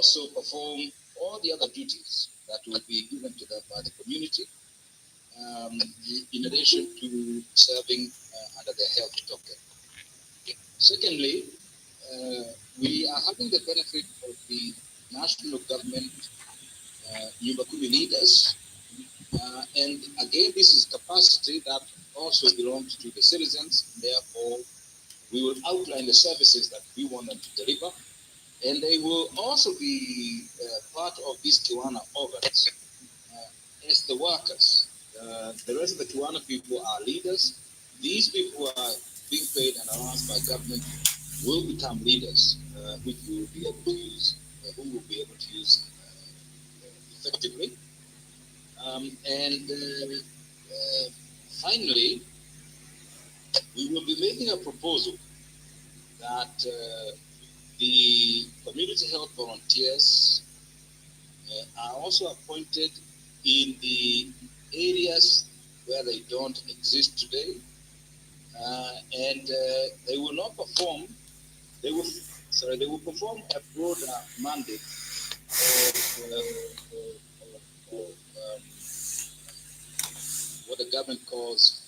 also perform all the other duties that will be given to them by the community, in addition to serving under their health token. Secondly, we are having the benefit of the national government Nyumbakumi leaders, and again, this is capacity that also belongs to the citizens. Therefore, we will outline the services that we want them to deliver, and they will also be part of these Kiwana organs as the workers. The rest of the Kiwana people are leaders. These people who are being paid and announced by government will become leaders, which we will be able to use, who will be able to use effectively. And finally, we will be making a proposal that the community health volunteers are also appointed in the areas where they don't exist today, and they will not perform. They will perform a broader mandate of what the government calls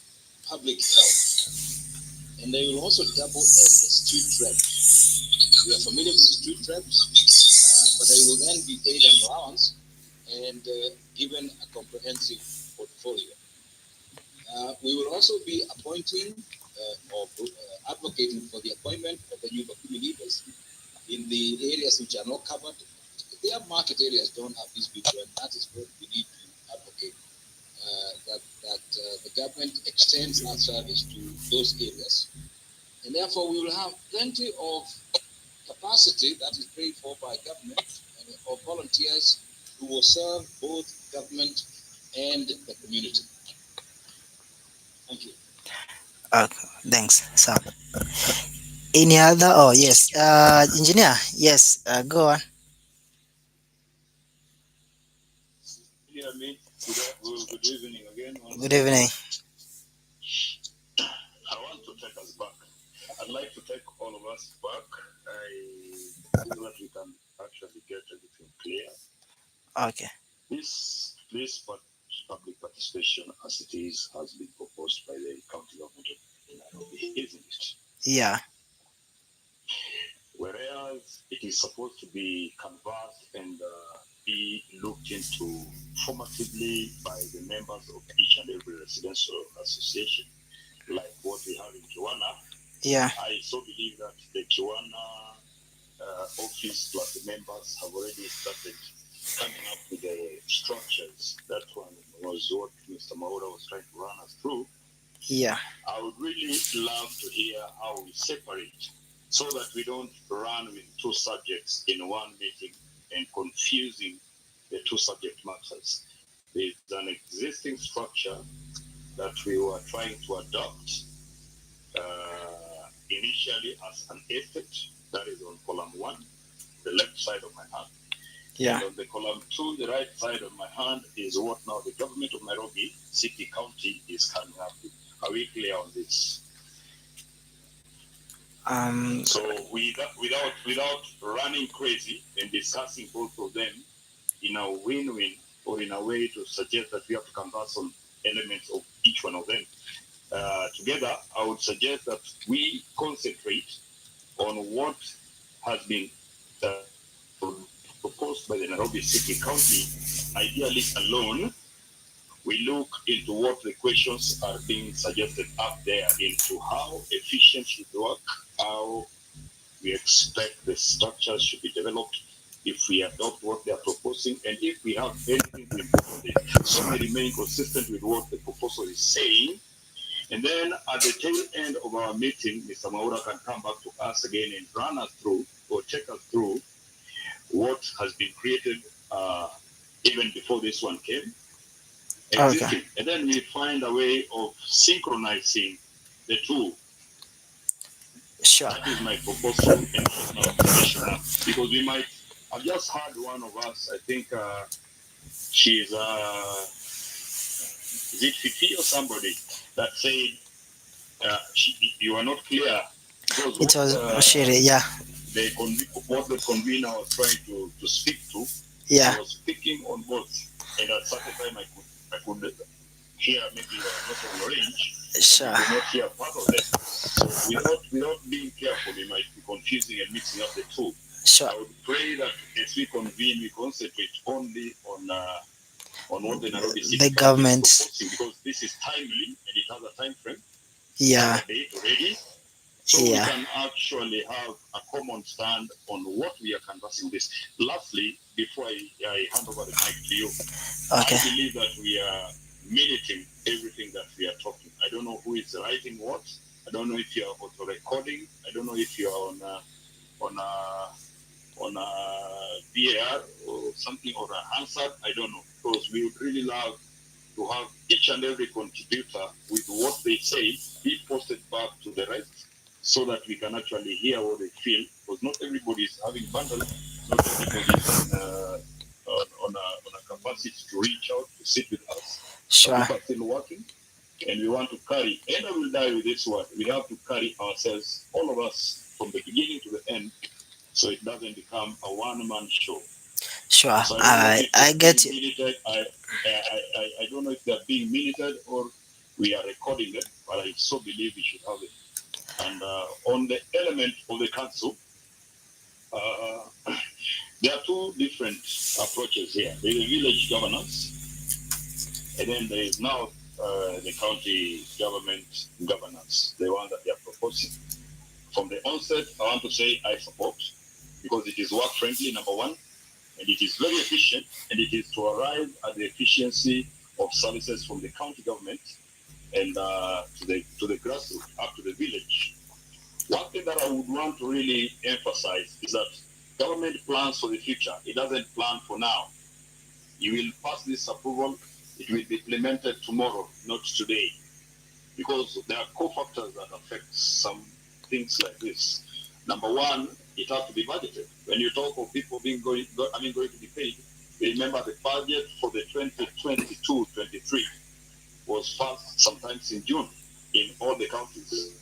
public health, and they will also double as the street reps. We are familiar with street reps, but they will then be paid an allowance and given a comprehensive portfolio. We will also be appointing or advocating for the appointment of the new Bakumi leaders in the areas which are not covered. Their market areas don't have these people, and that is what we need to advocate, that the government extends our service to those areas. And therefore, we will have plenty of capacity that is paid for by government of volunteers who will serve both government and the community. Thank you. Okay, thanks, Sam. Any other? Oh, yes. Engineer, yes, go on. Yeah, me. Good evening again. Good evening. I want to take us back. I'd like to take all of us back so that we can actually get everything clear. Okay. This public participation, as it is, has been proposed by the county government in Nairobi, isn't it? Yeah. Whereas it is supposed to be canvassed and be looked into formatively by the members of each and every residential association, like what we have in Kiwana. Yeah. I so believe that the Kiwana office plus the members have already started coming up with the structures. That one was what Mr. Maura was trying to run us through. Yeah. I would really love to hear how we separate so that we don't run with two subjects in one meeting and confusing the two subject matters. There's an existing structure that we were trying to adopt initially as an estate, that is on column 1, the left side of my hand. Yeah. And on the column 2, the right side of my hand, is what now the government of Nairobi City County is coming up with. Are we clear on this? So without running crazy and discussing both of them in a win-win or in a way to suggest that we have to converse on elements of each one of them together, I would suggest that we concentrate on what has been proposed by the Nairobi City County, ideally alone. We look into what the questions are being suggested up there, into how efficient should work, how we expect the structures should be developed if we adopt what they are proposing, and if we have anything to improve on it, so we remain consistent with what the proposal is saying. And then at the tail end of our meeting, Mr. Maura can come back to us again and run us through or take us through what has been created even before this one came. Existing. Okay. And then we find a way of synchronizing the two. Sure. That is my proposal and my observation now. Because we might have just heard one of us, I think she's, is it Fifi or somebody, that said you are not clear. It was Shiri, yeah. what the convener was trying to speak to. Yeah. I was speaking on both, and at certain time I could hear maybe you are not on range. Sure. You could not hear part of them. So without being careful, we might be confusing and mixing up the two. Sure. I would pray that as we convene, we concentrate only on what the Nairobi City The government is proposing, because this is timely and it has a time frame. Yeah. A date already. So we can actually have a common stand on what we are canvassing this. Lastly, before I hand over the mic to you, Okay. I believe that we are minuting everything that we are talking. I don't know who is writing what. I don't know if you are auto recording. I don't know if you are on a VAR or something, or a Hansard. I don't know, because we would really love to have each and every contributor with what they say be posted back to the rest, so that we can actually hear what they feel, because not everybody is having bundle, not everybody is on a capacity to reach out, to sit with us. Sure. People are still working, and we want to carry, and I will die with this word, we have to carry ourselves, all of us, from the beginning to the end, so it doesn't become a one-man show. Sure. So I get you. I don't know if they're being minuted or we are recording them, but I so believe we should have it. And on the element of the council, there are two different approaches here. There is a village governance, and then there is now the county government governance, the one that they are proposing. From the onset, I want to say I support, because it is work friendly, number one, and it is very efficient, and it is to arrive at the efficiency of services from the county government and to the grassroots, up to the village. One thing that I would want to really emphasize is that government plans for the future. It doesn't plan for now. You will pass this approval, it will be implemented tomorrow, not today, because there are co-factors that affect some things like this. Number one, it has to be budgeted. When you talk of people going to be paid, remember the budget for the 2022-23 was passed sometimes in June in all the counties.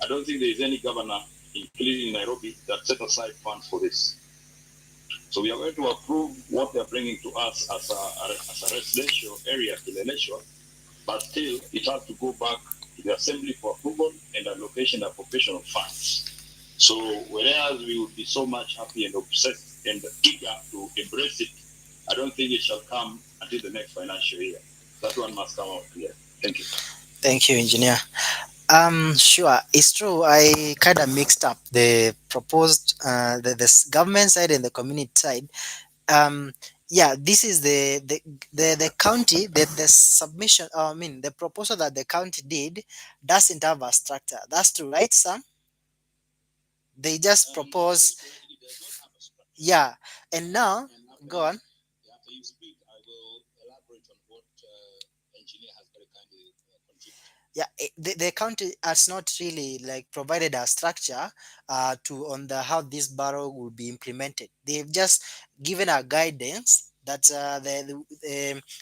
I don't think there is any governor, including Nairobi, that set aside funds for this. So we are going to approve what they are bringing to us as a residential area, Kileleshwa, but still it has to go back to the assembly for approval and allocation and appropriation of funds. So whereas we would be so much happy and obsessed and eager to embrace it, I don't think it shall come until the next financial year. That one must come out clear. Thank you. Thank you, engineer. Sure. It's true. I kind of mixed up the proposed, the government side and the community side. Yeah, this is the county, the submission, I mean, the proposal that the county did doesn't have a structure. That's true, right, Sam? They just propose. It does not have a structure. Yeah. And now, And go on. after you speak, I will elaborate on what engineer has very kindly contributed. Yeah, the county has not really like provided a structure to on the how this borough will be implemented. They've just given a guidance that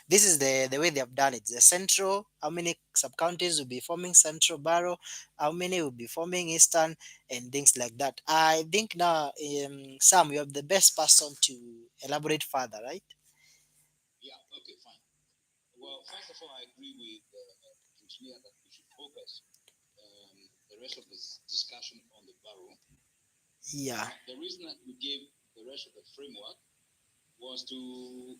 this is the way they have done it. The central, how many sub counties will be forming central borough, how many will be forming eastern, and things like that. I think now, Sam, you are the best person to elaborate further, right? Yeah, okay, fine. Well, first of all, I agree with engineer that we should focus the rest of this discussion on the borough. Yeah. The reason that we gave the rest of the framework was to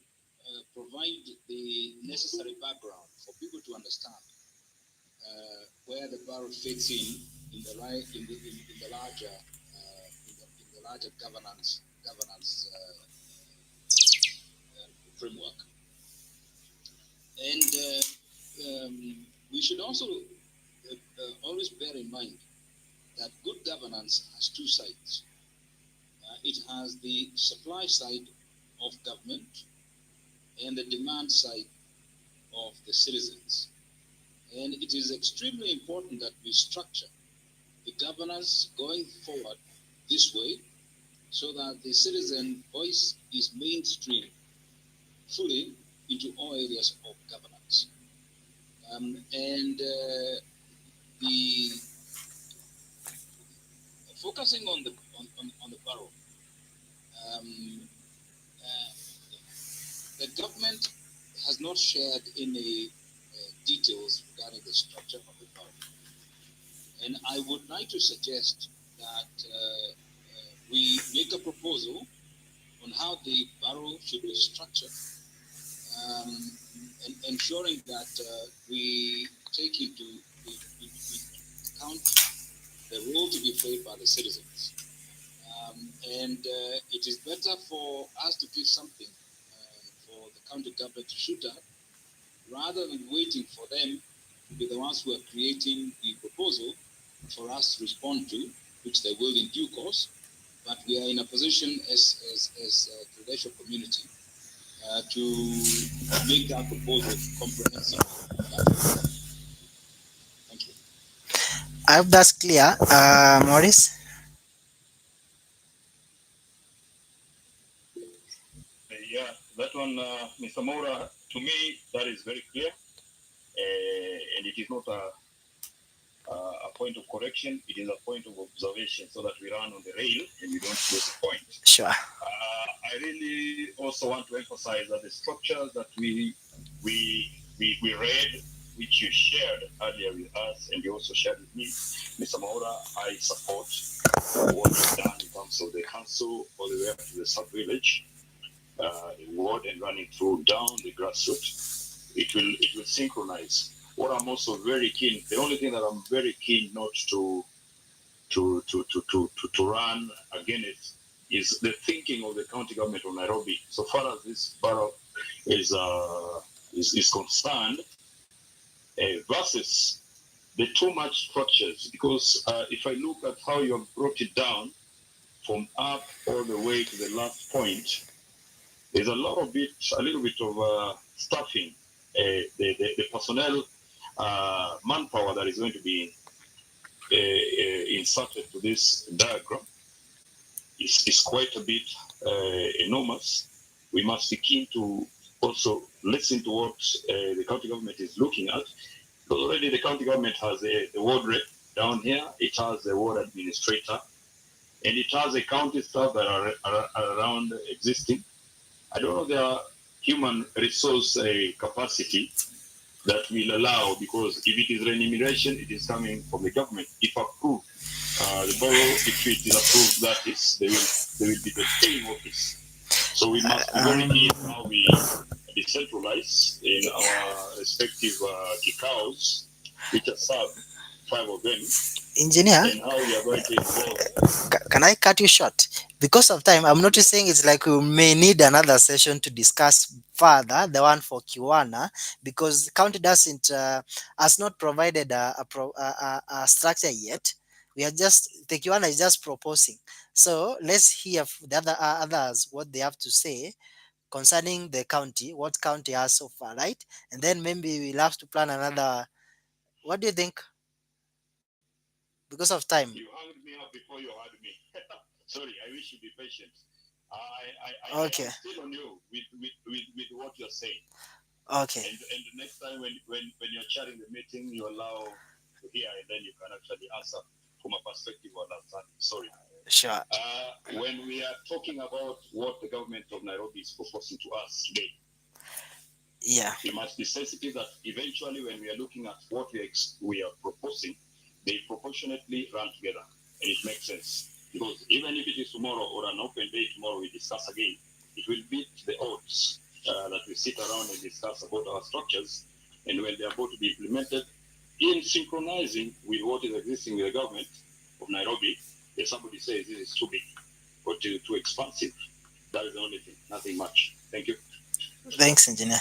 provide the necessary background for people to understand where the borough fits in the larger governance framework. And we should also always bear in mind that good governance has two sides. It has the supply side of government and the demand side of the citizens. And it is extremely important that we structure the governance going forward this way so that the citizen voice is mainstream fully into all areas of governance. And the focusing on on the borough. Um, uh, the government has not shared any details regarding the structure of the borough. And I would like to suggest that we make a proposal on how the borough should be structured, and ensuring that we take into account the role to be played by the citizens. And it is better for us to give something for the county government to shoot at, rather than waiting for them to be the ones who are creating the proposal for us to respond to, which they will in due course. But we are in a position as a Kileleshwa community to make that proposal comprehensive. Thank you. I hope that's clear, Maurice. Yeah, that one, Mr. Mora, to me, that is very clear. And it is not a point of correction, it is a point of observation so that we run on the rail and we don't lose the point. Sure. I really also want to emphasize that the structures that we read, which you shared earlier with us, and you also shared with me, Mr. Maura, I support what is done in terms of the council all the way up to the sub-village, the ward, and running through down the grassroots. It will synchronize. What I'm also very keen, the only thing that I'm very keen not to run against is the thinking of the county government of Nairobi. So far as this borough is concerned, versus the too much structures. Because if I look at how you have brought it down from up all the way to the last point, there's a little bit of staffing. The personnel manpower that is going to be inserted to this diagram is quite a bit enormous. We must be keen to also listen to what the county government is looking at. Because already the county government has the ward rep down here, it has the ward administrator, and it has the county staff that are around existing. I don't know their human resource capacity that will allow, because if it is remuneration, it is coming from the government. If approved, the borough, if it is approved, that is, they will be the paying office. So we must be very keen how we decentralize in our respective kikaos, which are sub 5 of them, Engineer, and how we are going to involve. can I cut you short? Because of time, I'm noticing it's like we may need another session to discuss further the one for Kiwana, because the county doesn't has not provided a structure yet. We are just, the Kiwana is just proposing. So let's hear the others what they have to say concerning the county, what county has so far, right? And then maybe we'll have to plan another. What do you think? Because of time. You hung me up before you had me. Sorry, I wish you'd be patient. I Okay. am still on you with what you're saying. Okay. And the next time when you're chairing the meeting, you allow to hear, and then you can actually answer from a perspective of understanding. Sorry. Sure. When we are talking about what the government of Nairobi is proposing to us today, Yeah. we must be sensitive that eventually when we are looking at what we are proposing, they proportionately run together, and it makes sense. Because even if it is tomorrow or an open day tomorrow, we discuss again, it will beat the odds that we sit around and discuss about our structures, and when they are about to be implemented, in synchronizing with what is existing with the government of Nairobi, if somebody says this is too big or too expansive, that is the only thing, nothing much. Thank you. Thanks, engineer.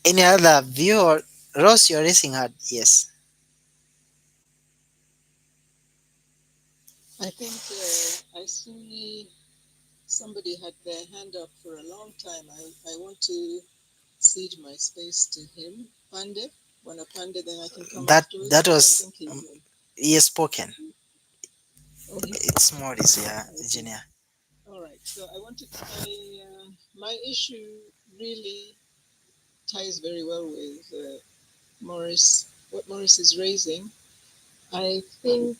Any other view, or Ross, you're raising hand? Yes. I think I see somebody had their hand up for a long time. I want to cede my space to him. Pande, when a Pande, then I can come afterwards. That I was think he's he has spoken. Oh, It's Morris, yeah, engineer. All right. So I wanted my issue really ties very well with Morris. What Morris is raising. I think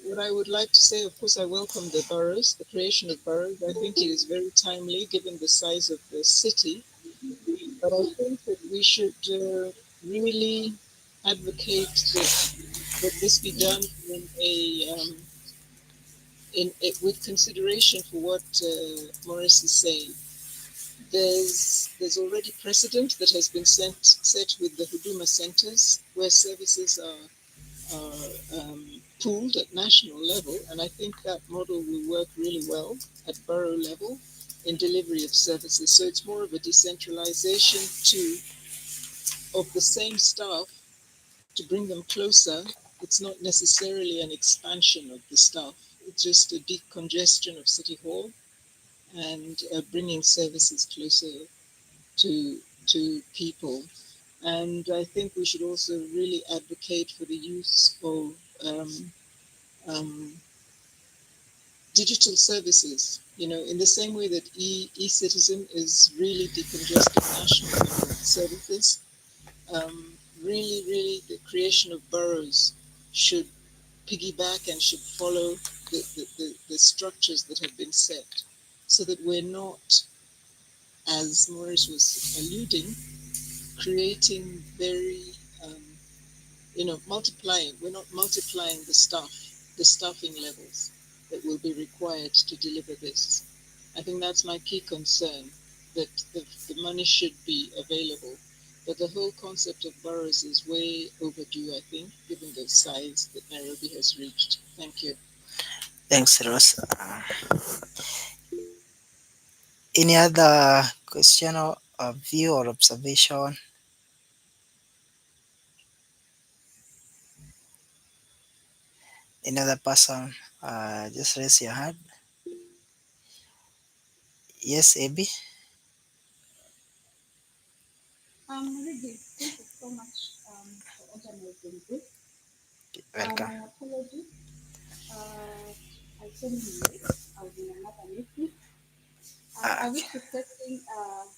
what I would like to say, of course, I welcome the boroughs, the creation of boroughs. I think it is very timely given the size of the city. But I think that we should really advocate that this be done in with consideration for what Morris is saying. There's already precedent that has been set with the Huduma centers where services are pooled at national level, and I think that model will work really well at borough level in delivery of services. So it's more of a decentralization of the same staff to bring them closer. It's not necessarily an expansion of the staff. It's just a decongestion of City Hall and bringing services closer to people. And I think we should also really advocate for the use of um, digital services. In the same way that e-citizen is really decongesting national level services, really the creation of boroughs should piggyback and should follow the structures that have been set so that we're not, as Maurice was alluding, creating very, um, multiplying. We're not multiplying the staffing levels that will be required to deliver this. I think that's my key concern, that the money should be available. But the whole concept of boroughs is way overdue, I think, given the size that Nairobi has reached. Thank you. Thanks, Ross. Any other question or view or observation? Any other person? Just raise your hand. Yes, Abby. Really, thank you so much for organizing this. Welcome. My apologies. Uh, I came in late. I was in another meeting. I wish Okay. to question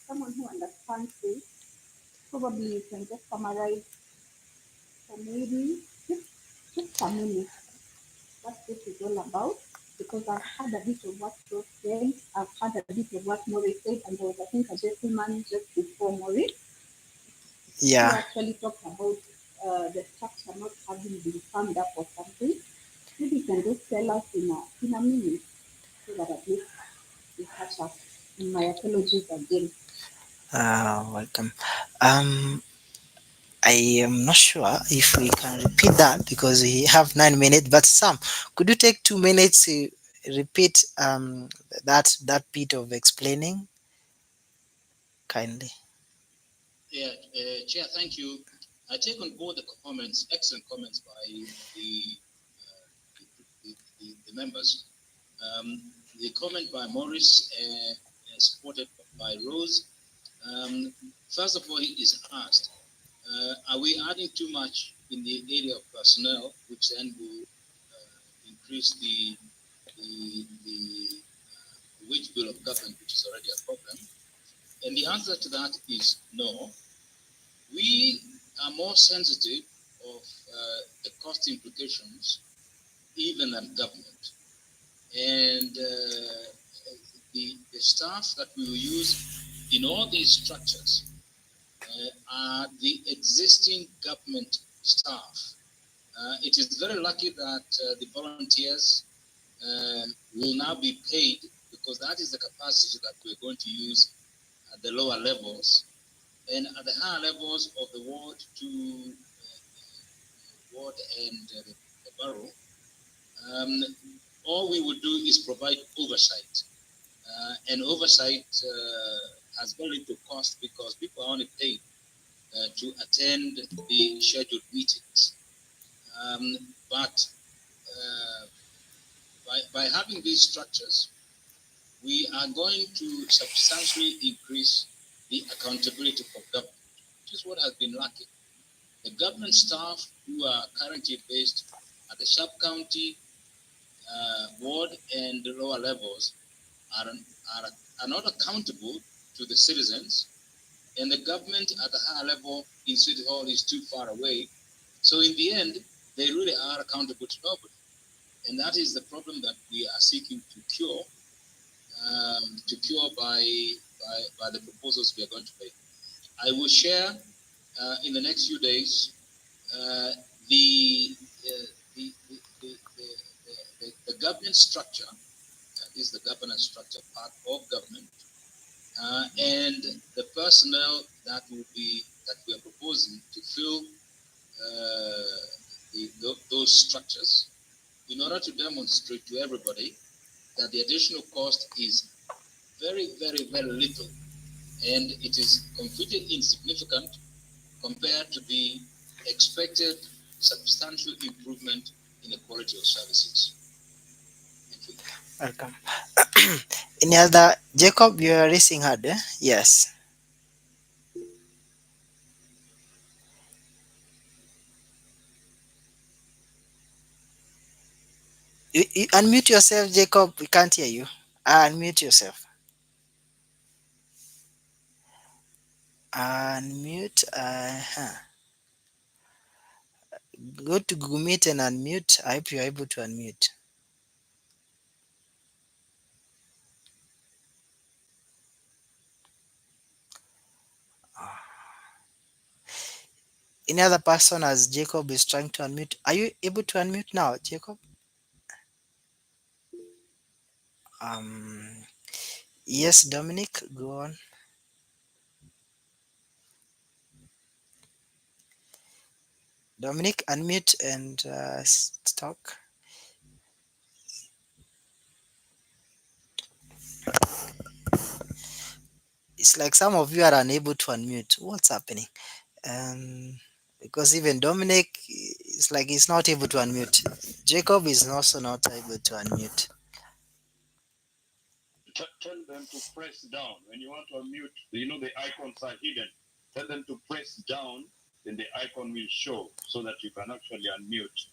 someone who understands this. Probably you can just summarize for maybe just a minute what this is all about. Because I've had a bit of what Rose said, I've had a bit of what Maurice said, and there was, I think, a gentleman just before Maurice who Yeah. actually talked about the structure not having been firmed up or something. Maybe you can just tell us in a minute so that at least we catch up. And my apologies again. Welcome. Um, I am not sure if we can repeat that because we have 9 minutes. But Sam, could you take 2 minutes to repeat that bit of explaining kindly? Yeah, Chair, thank you. I take on board the comments, excellent comments by the members. The comment by Morris, supported by Rose. First of all, he is asked, are we adding too much in the area of personnel, which then will increase the wage bill of government, which is already a problem? And the answer to that is no. We are more sensitive of the cost implications even than government. And the staff that we will use in all these structures are the existing government staff. It is very lucky that the volunteers will now be paid because that is the capacity that we're going to use at the lower levels. And at the higher levels of the ward to ward and the borough, all we would do is provide oversight. And oversight has very little cost because people are only paid to attend the scheduled meetings. But by having these structures, we are going to substantially increase the accountability for government, which is what has been lacking. The government staff who are currently based at the sub-county, ward, and the lower levels are not accountable to the citizens, and the government at the higher level in City Hall is too far away. So in the end, they really are accountable to nobody. And that is the problem that we are seeking to cure by the proposals we are going to make. I will share in the next few days uh, the, uh, the, the, the, the, the government structure, is the governance structure part of government, and the personnel that we are proposing to fill those structures in order to demonstrate to everybody that the additional cost is very, very, very little, and it is completely insignificant compared to the expected substantial improvement in the quality of services. Thank you. Welcome. Any other? Jacob, you are raising hand, eh? Yes. You unmute yourself, Jacob. We can't hear you. Unmute yourself. Unmute. Go to Google Meet and unmute. I hope you are able to unmute. Any other person as Jacob is trying to unmute? Are you able to unmute now, Jacob? Um, yes, Dominic, go on. Dominic, unmute and talk. It's like some of you are unable to unmute. What's happening? Because even Dominic is like he's not able to unmute. Jacob is also not able to unmute. Tell them to press down. When you want to unmute, the icons are hidden. Tell them to press down, then the icon will show so that you can actually unmute.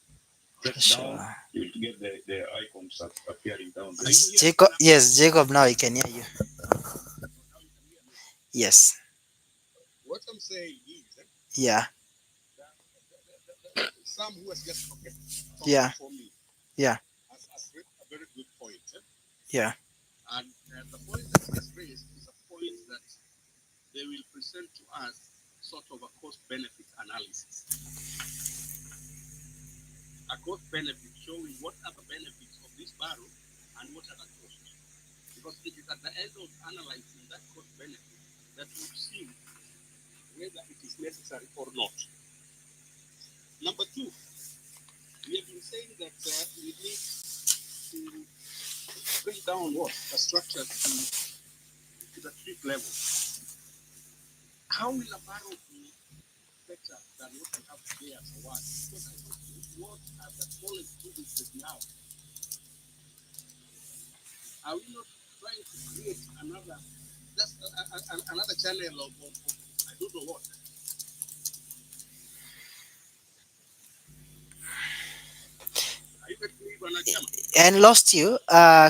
Press down, Sure. you will get the icons appearing down there. Jacob, yes, Jacob, now I can hear you. Yes. What I'm saying is, Yeah. Sam, who has just talked Yeah. for me, Yeah. has raised a very good point. Yeah. And the point that he has raised is a point that they will present to us sort of a cost-benefit analysis. A cost-benefit showing what are the benefits of this barrel and what are the costs. Because it is at the end of analyzing that cost-benefit that we'll see whether it is necessary or not. Number two, we have been saying that we need to bring down the structure to the street level. How will a barrel be better than what we have today as a word? Because I don't think what are the smallest buildings that we have. Are we not trying to create another channel of I don't know what? Are you getting me, Wanachama? And lost you.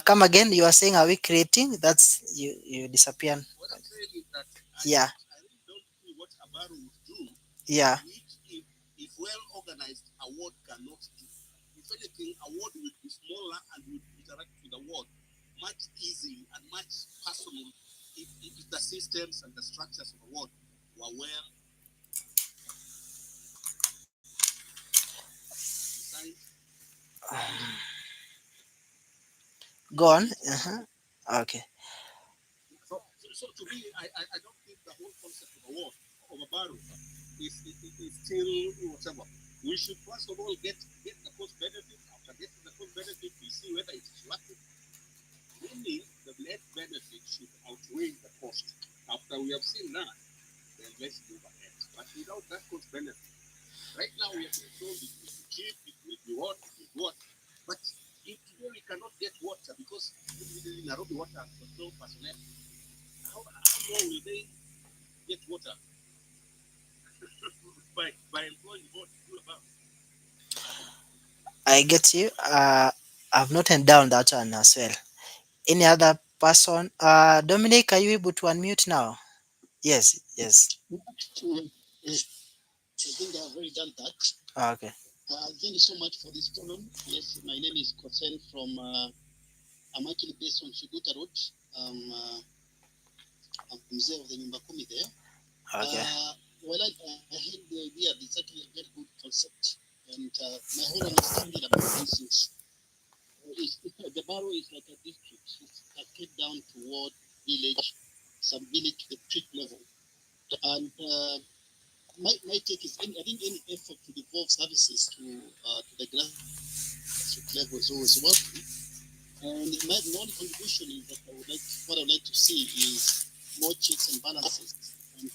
Come again. You are saying, are we creating? That's you disappear. What I'm saying is that Yeah. I really don't see what a barrel would do, Yeah. which if well organized, a ward cannot do. If anything, a ward will be smaller and will interact with the ward much easily and much personal if the systems and the structures of the ward were well designed. Go on. Okay. So to me, I don't think the whole concept of a ward, of a barrel, is still whatever. We should first of all get the cost benefit. After getting the cost benefit, we see whether it is worth it. Meaning the net benefit should outweigh the cost. After we have seen that, then let's move ahead. But without that cost benefit, right now we have been told it will be cheap, it will be what, it will be what. But if today we cannot get water because in Nairobi water has no personnel, how more will they get water by employing what people about? I get you. I've noted down that one as well. Any other person? Dominic, are you able to unmute now? Yes. Yes. I think I've already done that. Okay. Thank you so much for this forum. Yes, my name is Kosen from, I'm actually based on Suguta Road. I'm Mzee of the Nyumba Kumi there. Okay. Well, I had the idea, it's actually a very good concept. And my whole understanding about this is the Barrow is like a district. It's cascade down toward village, sub-village to the street level. And my take is, I think any effort to devolve services to the grassroots level is always welcome. And my only contribution is that what I would like to see is more checks and balances, and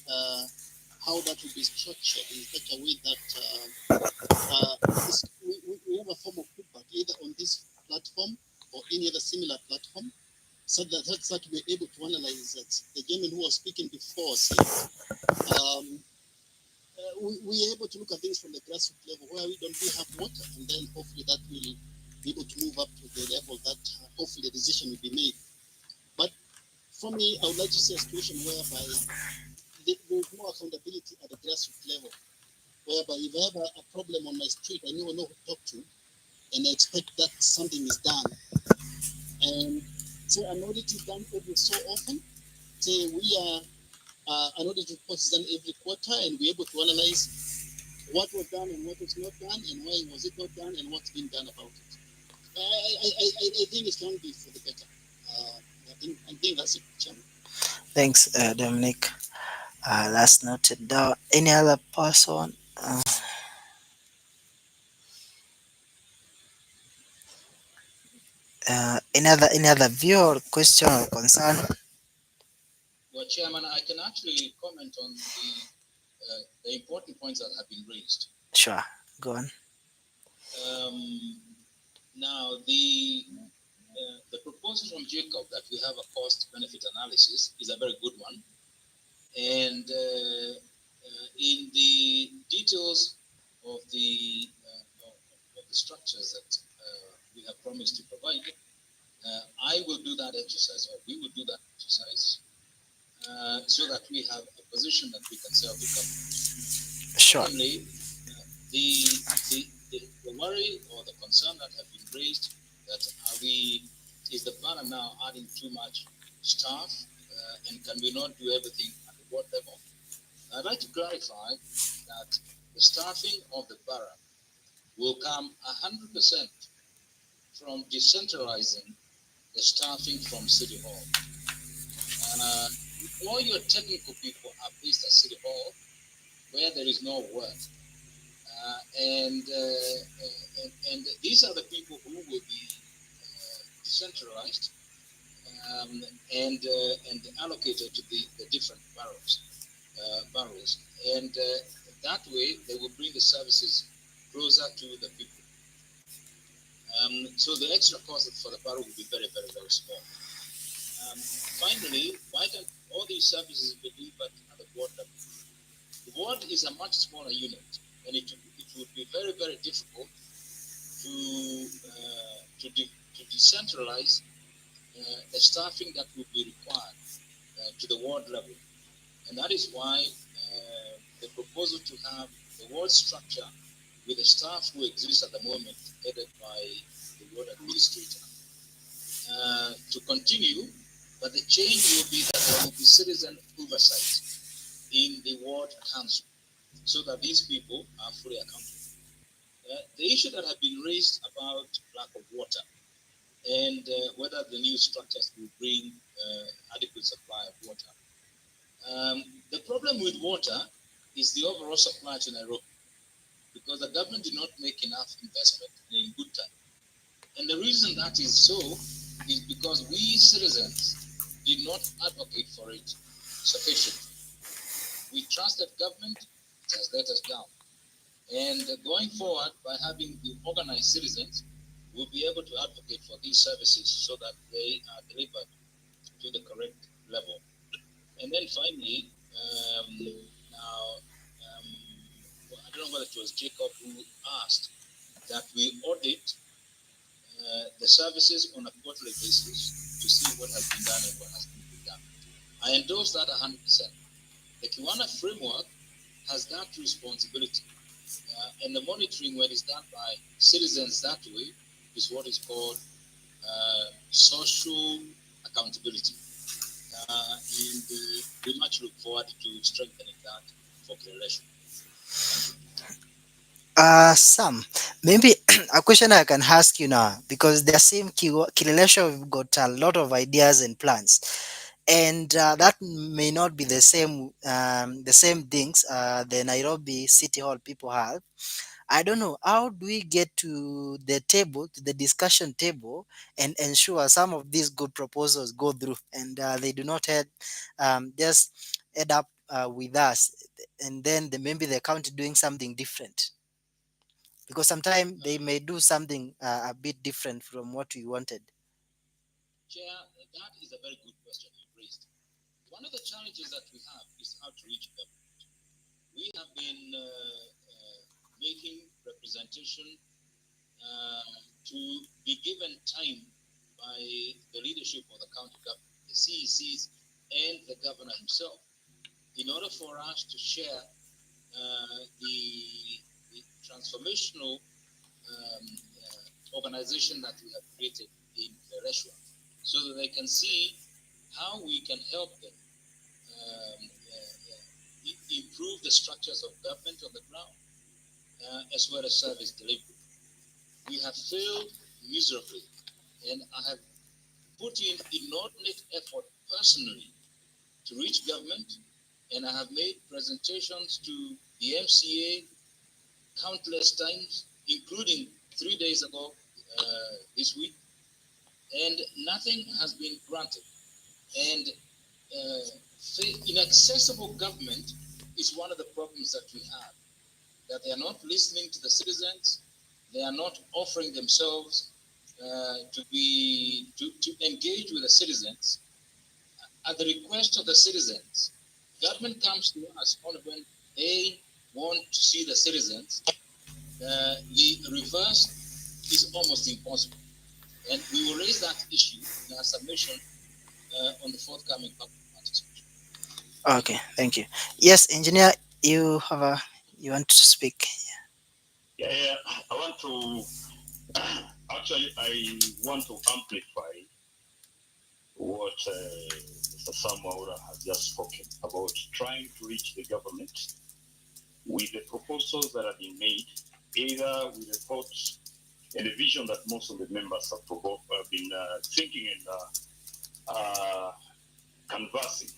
how that will be structured in such a way that we have a form of feedback either on this platform or any other similar platform, so that we're able to analyze that. The gentleman who was speaking before said, we are able to look at things from the grassroots level where we have water, and then hopefully that will be able to move up to the level that hopefully a decision will be made. But for me, I would like to see a situation whereby there's more accountability at the grassroots level, whereby if I have a problem on my street, I know who to talk to, and I expect that something is done. And so an audit is done every so often. Say we are an audit report is done every quarter, and we're able to analyze what was done and what was not done, and why was it not done, and what's been done about it. I think it's going to be for the better. I think that's it, Chairman. Thanks, Dominic. Last noted down. Any other person? Any other view or question or concern? Well, Chairman, I can actually comment on the important points that have been raised. Sure. Go on. Now, the proposal from Jacob that we have a cost-benefit analysis is a very good one, and in the details of the structures that we have promised to provide, I will do that exercise, or we will do that exercise, so that we have a position that we can serve the government. Sure. Secondly, the worry or the concern that have been raised that is the planner now adding too much staff, and can we not do everything at the board level? I'd like to clarify that the staffing of the borough will come 100% from decentralizing the staffing from City Hall. All your technical people are based at City Hall, where there is no work. And these are the people who will be decentralized, and allocated to the different boroughs. And that way, they will bring the services closer to the people. So the extra cost for the borough will be very, very, very small. Finally, why can't all these services be delivered at the ward level? The ward is a much smaller unit, and it would be very, very difficult to decentralize the staffing that would be required to the ward level. And that is why the proposal to have the ward structure with the staff who exist at the moment, headed by the ward administrator, to continue, but the change will be that there will be citizen oversight in the ward council, so that these people are fully accountable. The issue that have been raised about lack of water, and whether the new structures will bring adequate supply of water. The problem with water is the overall supply to Nairobi, because the government did not make enough investment in good time. And the reason that is so is because we citizens did not advocate for it sufficiently. We trusted government, it has let us down. And going forward, by having the organized citizens, we'll be able to advocate for these services so that they are delivered to the correct level. And then finally, I don't know whether it was Jacob who asked that we audit the services on a quarterly basis to see what has been done and what has not been done. I endorse that 100%. The Kiwana framework has that responsibility. And the monitoring, when it's done by citizens that way, is what is called social accountability. And we much look forward to strengthening that for Kileleshwa. Sam, maybe a question I can ask you now, because the same Kileleshwa, we've got a lot of ideas and plans, and that may not be the same things the Nairobi City Hall people have. I don't know, how do we get to the table, to the discussion table, and ensure some of these good proposals go through, and they do not head up with us, and then maybe the county doing something different, because sometimes they may do something a bit different from what we wanted. Chair, that is a very good question you raised. One of the challenges that we have is how to reach government. We have been making representation to be given time by the leadership of the county government, the CECs, and the governor himself, in order for us to share the transformational organization that we have created in Kileleshwa, so that they can see how we can help them improve the structures of government on the ground, as well as service delivery. We have failed miserably, and I have put in inordinate effort personally to reach government, and I have made presentations to the MCA countless times, including 3 days ago this week, and nothing has been granted. And inaccessible government is one of the problems that we have, that they are not listening to the citizens, they are not offering themselves to engage with the citizens at the request of the citizens. Government comes to us only when they want to see the citizens. The reverse is almost impossible. And we will raise that issue in our submission on the forthcoming public participation. Okay, thank you. Yes, engineer, you want to speak? Yeah, I want to I want to amplify what Mr. Samuel has just spoken about, trying to reach the government with the proposals that have been made, either with the thoughts and the vision that most of the members have been thinking and conversing.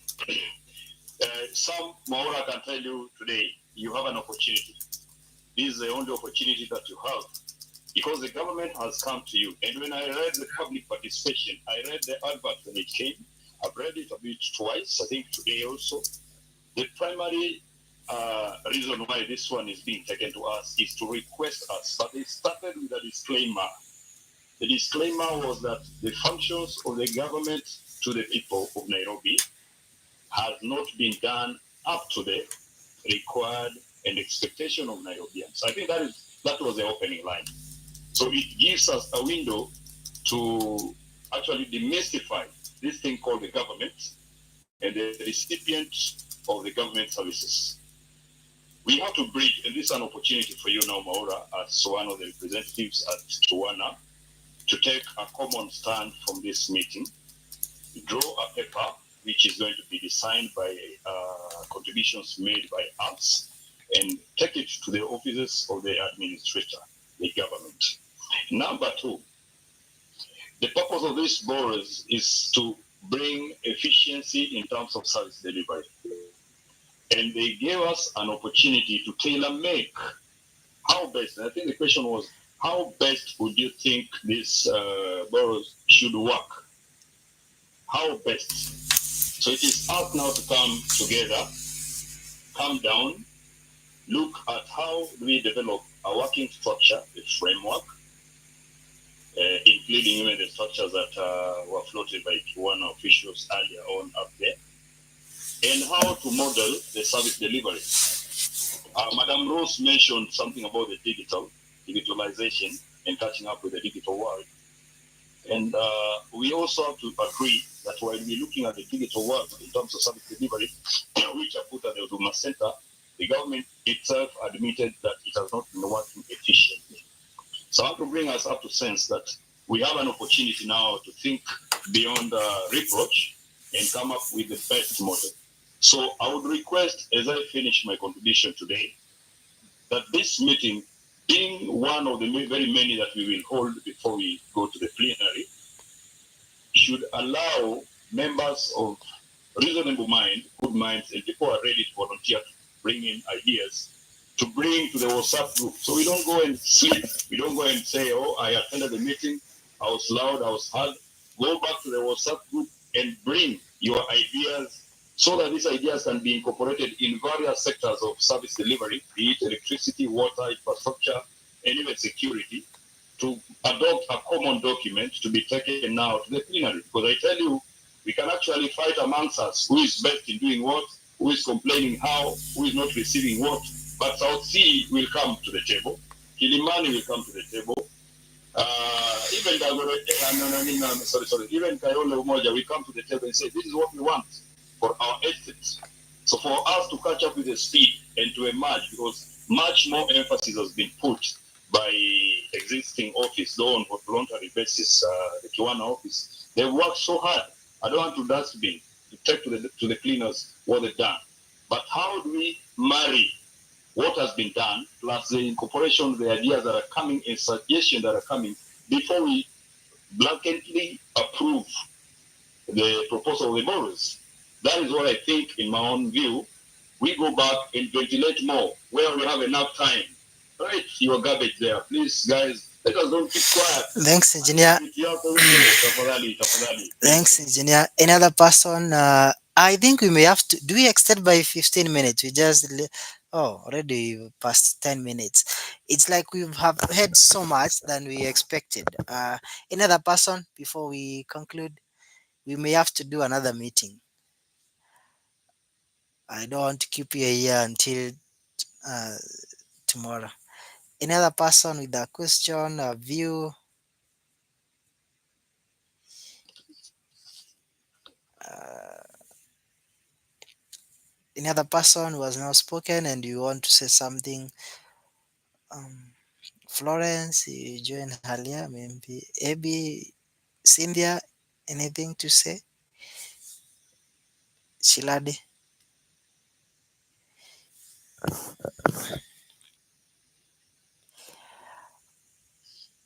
Some Maura can tell you today, you have an opportunity. This is the only opportunity that you have, because the government has come to you. And when I read the public participation, I read the advert when it came. I've read it a bit twice, I think today also. The primary reason why this one is being taken to us is to request us, but it started with a disclaimer. The disclaimer was that the functions of the government to the people of Nairobi has not been done up to the required and expectation of Nairobians. I think that was the opening line. So it gives us a window to actually demystify this thing called the government and the recipient of the government services. We have to bridge, and this is an opportunity for you now, Maura, as one of the representatives at Tuana, to take a common stand from this meeting, draw a paper which is going to be designed by contributions made by us, and take it to the offices of the administrator, the government. Number two, the purpose of this Boroughs is to bring efficiency in terms of service delivery. And they gave us an opportunity to tailor-make how best, and I think the question was, how best would you think this Boroughs should work? How best? So it is out now to come together, come down, look at how do we develop a working structure, a framework, including even the structures that were floated by one officials earlier on up there, and how to model the service delivery. Madam Rose mentioned something about the digitalization and catching up with the digital world. And we also have to agree that while we're looking at the digital world in terms of service delivery, which are put at the Huduma Center, the government itself admitted that it has not been working efficiently. So I have to bring us up to sense that we have an opportunity now to think beyond reproach and come up with the best model. So I would request, as I finish my contribution today, that this meeting, being one of the very many that we will hold before we go to the plenary, should allow members of reasonable mind, good minds, and people who are ready to volunteer to bring in ideas to bring to the WhatsApp group. So we don't go and sleep. We don't go and say, oh, I attended the meeting, I was loud, I was hard. Go back to the WhatsApp group and bring your ideas so that these ideas can be incorporated in various sectors of service delivery, be it electricity, water, infrastructure, and even security, to adopt a common document to be taken now to the plenary. Because I tell you, we can actually fight amongst us who is best in doing what, who is complaining how, who is not receiving what. But South Sea will come to the table. Kilimani will come to the table. Even even Kayole Umoja will come to the table and say, this is what we want for our estates. So for us to catch up with the speed and to emerge, because much more emphasis has been put by existing office, though on a voluntary basis, the Kiwana office, they worked so hard. I don't want to dustbin to take to the cleaners what they've done. But how do we marry what has been done, plus the incorporation of the ideas that are coming and suggestions that are coming before we blanketly approve the proposal of the Boroughs? That is what I think, in my own view. We go back and ventilate more where we have enough time. Right, your garbage there. Please, guys, let us don't keep quiet. Thanks, engineer. Thanks, engineer. Another person, I think we may have to, do we extend by 15 minutes? We just, already past 10 minutes. It's like we have had so much than we expected. Another person, before we conclude, we may have to do another meeting. I don't want to keep you here until uh, tomorrow. Another person with a question, a view. Uh, Another person who has now spoken and you want to say something. Um, Florence, you joined earlier. Maybe Abby, Cynthia, anything to say? Shiladi.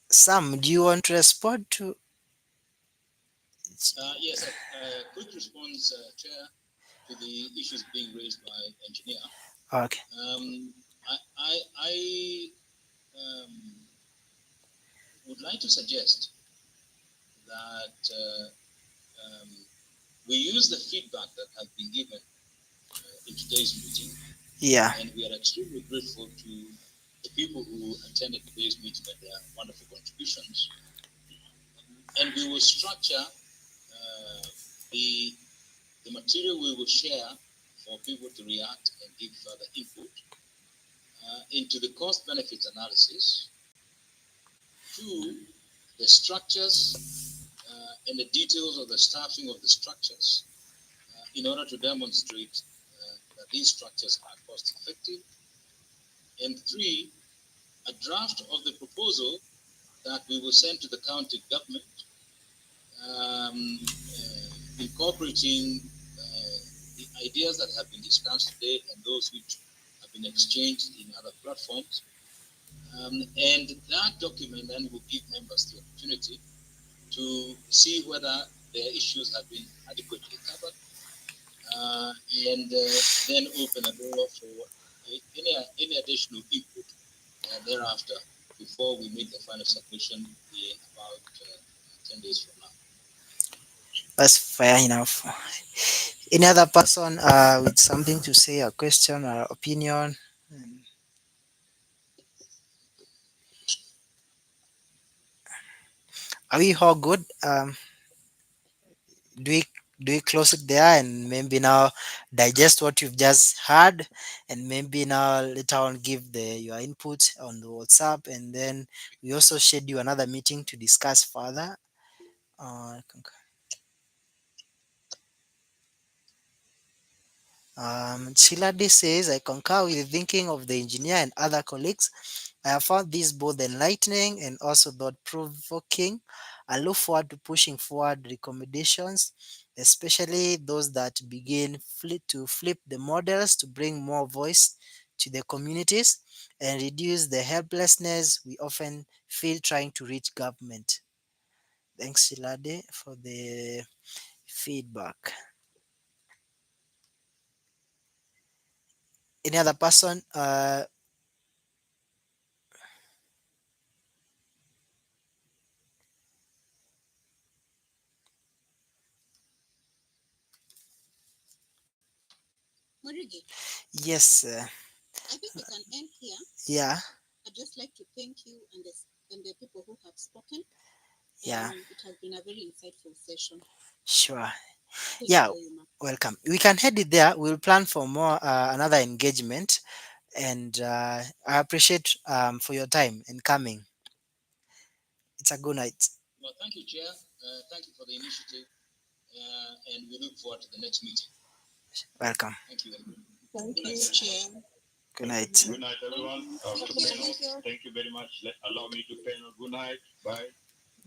Sam, do you want to respond to? Yes, a quick response, Chair, to the issues being raised by engineer. Okay. I would like to suggest that we use the feedback that has been given in today's meeting, Yeah. and we are extremely grateful to the people who attended today's meeting and their wonderful contributions. And we will structure the material we will share for people to react and give further input into the cost benefits analysis, to the structures and the details of the staffing of the structures in order to demonstrate that these structures are cost effective, and 3, a draft of the proposal that we will send to the county government, incorporating the ideas that have been discussed today and those which have been exchanged in other platforms. And that document then will give members the opportunity to see whether their issues have been adequately covered, and then open a door for any additional input thereafter before we make the final submission in about 10 days from now. That's fair enough. Any other person with something to say, a question or opinion? Are we all good? Do we close it there and maybe now digest what you've just heard, and maybe now later on give your input on the WhatsApp, and then we also schedule another meeting to discuss further. Uh, Chiladi says, I concur with the thinking of the engineer and other colleagues. I have found this both enlightening and also thought provoking. I look forward to pushing forward recommendations, especially those that begin to flip the models to bring more voice to the communities and reduce the helplessness we often feel trying to reach government. Thanks, Chilade, for the feedback. Any other person? Marigi, Yes. I think we can end here. Yeah. I'd just like to thank you and the people who have spoken. Yeah. It has been a very insightful session. Sure. Thank Yeah. you very much. Welcome. We can head it there. We'll plan for more another engagement, and I appreciate for your time and coming. It's a good night. Well, thank you, Chair. Thank you for the initiative, and we look forward to the next meeting. Welcome. Thank you. Thank Good night, you, sir. Chair. Good night. Good night, everyone. Thank you. Thank you very much. Allow me to panel. Good night. Bye.